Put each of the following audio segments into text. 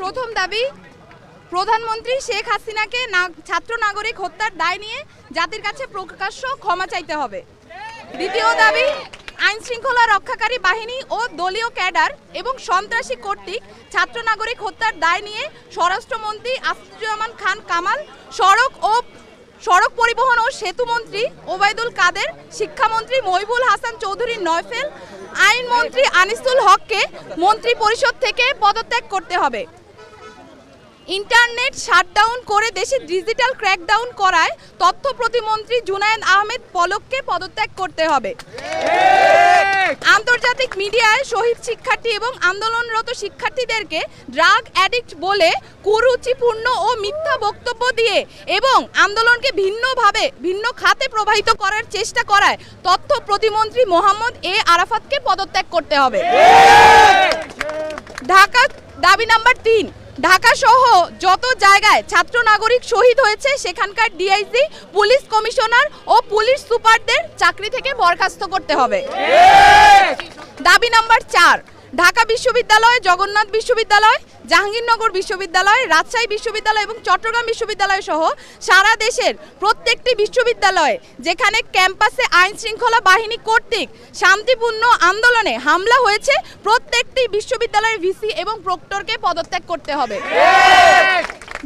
প্রথম দাবি, প্রধানমন্ত্রী শেখ হাসিনাকে ছাত্র নাগরিক হত্যার দায় নিয়ে জাতির কাছে প্রকাশ্য ক্ষমা চাইতে হবে। দ্বিতীয় দাবি, আইন শৃঙ্খলা রক্ষাকারী বাহিনী ও দলীয় ক্যাডার এবং সন্ত্রাসী কর্তৃক ছাত্র নাগরিক হত্যার দায় নিয়ে স্বরাষ্ট্রমন্ত্রী আসাদুজ্জামান খান কামাল, সড়ক পরিবহন ও সেতু মন্ত্রী ওবায়দুল কাদের, শিক্ষামন্ত্রী মহিবুল হাসান চৌধুরী নয়ফেল, আইনমন্ত্রী আনিসুল হককে মন্ত্রী পরিষদ থেকে পদত্যাগ করতে হবে। ইন্টারনেট শাটডাউন করে দেশে ডিজিটাল ক্র্যাকডাউন করায় তথ্য প্রতিমন্ত্রী জুনায়েদ আহমেদ পলককে পদত্যাগ করতে হবে। আন্তর্জাতিক মিডিয়ায় শহীদ শিক্ষার্থী এবং আন্দোলনরত শিক্ষার্থীদেরকে ড্রাগ অ্যাডিক্ট বলে কুরুচিপূর্ণ ও মিথ্যা বক্তব্য দিয়ে এবং আন্দোলনকে ভিন্ন খাতে প্রবাহিত করার চেষ্টা করায় তথ্য প্রতিমন্ত্রী মোহাম্মদ এ আরাফাতকে পদত্যাগ করতে হবে। ঢাকা দাবি নাম্বার 3, ঢাকা সহ যত জায়গায় ছাত্র নাগরিক শহীদ হয়েছে সেখানকার ডিআইজি, পুলিশ কমিশনার ও পুলিশ সুপারদের চাকরি থেকে বরখাস্ত করতে হবে। দাবি নাম্বার 4, ঢাকা বিশ্ববিদ্যালয়, জগন্নাথ বিশ্ববিদ্যালয়, জাহাঙ্গীরনগর বিশ্ববিদ্যালয়, রাজশাহী বিশ্ববিদ্যালয় এবং চট্টগ্রাম বিশ্ববিদ্যালয় সহ সারা দেশের প্রত্যেকটি বিশ্ববিদ্যালয়ে যেখানে ক্যাম্পাসে আইন শৃঙ্খলা বাহিনী কর্তৃক শান্তিপূর্ণ আন্দোলনে হামলা হয়েছে প্রত্যেকটি বিশ্ববিদ্যালয়ের ভিসি এবং প্রক্টরকে পদত্যাগ করতে হবে।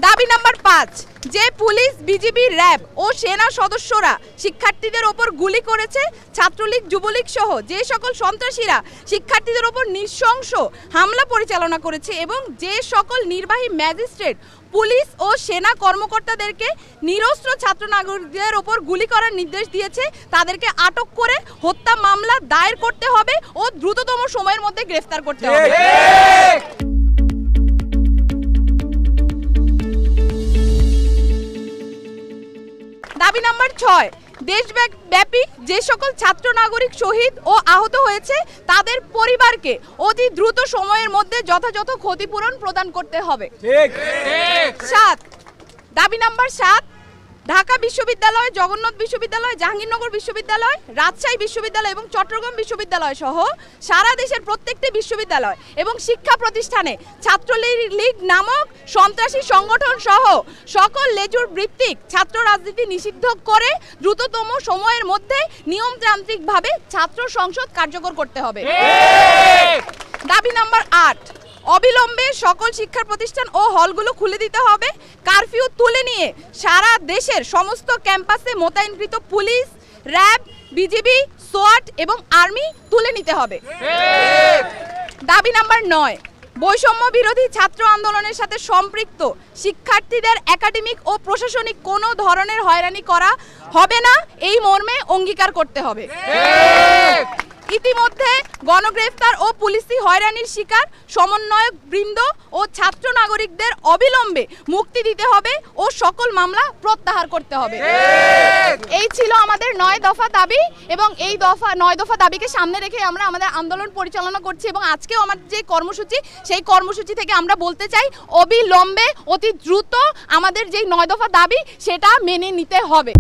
দাবি নাম্বার 5, যে পুলিশ, বিজিবি, র্যাব ও সেনা সদস্যরা শিক্ষার্থীদের ওপর গুলি করেছে, ছাত্রলীগ, যুবলীগ সহ যে সকল সন্ত্রাসীরা শিক্ষার্থীদের ওপর নৃশংস হামলা পরিচালনা করেছে এবং যে সকল নির্বাহী ম্যাজিস্ট্রেট, পুলিশ ও সেনা কর্মকর্তাদেরকে নিরস্ত্র ছাত্র নাগরিকদের ওপর গুলি করার নির্দেশ দিয়েছে তাদেরকে আটক করে হত্যা মামলা দায়ের করতে হবে ও দ্রুততম সময়ের মধ্যে গ্রেফতার করতে হবে। দাবি নাম্বার 6, দেশব্যাপী যে সকল ছাত্র নাগরিক শহীদ ও আহত হয়েছে তাদের পরিবারকে অতি দ্রুত সময়ের মধ্যে যথাযথ ক্ষতিপূরণ প্রদান করতে হবে। 7, দাবি নাম্বার 7, ঢাকা বিশ্ববিদ্যালয়, জগন্নাথ বিশ্ববিদ্যালয়, জাহাঙ্গীরনগর বিশ্ববিদ্যালয়, রাজশাহী বিশ্ববিদ্যালয় এবং চট্টগ্রাম বিশ্ববিদ্যালয় সহ সারা দেশের প্রত্যেকটি বিশ্ববিদ্যালয় এবং শিক্ষা প্রতিষ্ঠানে ছাত্রলীগ নামক সন্ত্রাসী সংগঠন সহ সকল লেজুর ভিত্তিক ছাত্র রাজনীতি নিষিদ্ধ করে দ্রুততম সময়ের মধ্যে নিয়মতান্ত্রিকভাবে ছাত্র সংসদ কার্যকর করতে হবে। দাবি নাম্বার 8, অবিলম্বে সকল শিক্ষা প্রতিষ্ঠান ও হলগুলো খুলে দিতে হবে। কারফিউ তুলে নিয়ে সারা দেশের সমস্ত ক্যাম্পাসে মোতায়েনকৃত পুলিশ, র্যাব, বিজিবি, সোয়াট এবং আর্মি তুলে নিতে হবে। দাবি নাম্বার 9, বৈষম্য বিরোধী ছাত্র আন্দোলনের সাথে সম্পৃক্ত শিক্ষার্থীদের একাডেমিক ও প্রশাসনিক কোনো ধরনের হয়রানি করা হবে না এই মর্মে অঙ্গীকার করতে হবে। ইতিমধ্যে গণগ্রেফতার ও পুলিশি হয়রানির শিকার সমন্বয়ক বৃন্দ ও ছাত্র নাগরিকদের অবিলম্বে মুক্তি দিতে হবে ও সকল মামলা প্রত্যাহার করতে হবে। এই ছিল আমাদের 9 দফা দাবি এবং এই 9 দফা দাবিকে সামনে রেখে আমরা আমাদের আন্দোলন পরিচালনা করছি এবং আজকেও আমাদের যে কর্মসূচি সেই কর্মসূচি থেকে আমরা বলতে চাই অবিলম্বে অতি দ্রুত আমাদের যে 9 দফা দাবি সেটা মেনে নিতে হবে।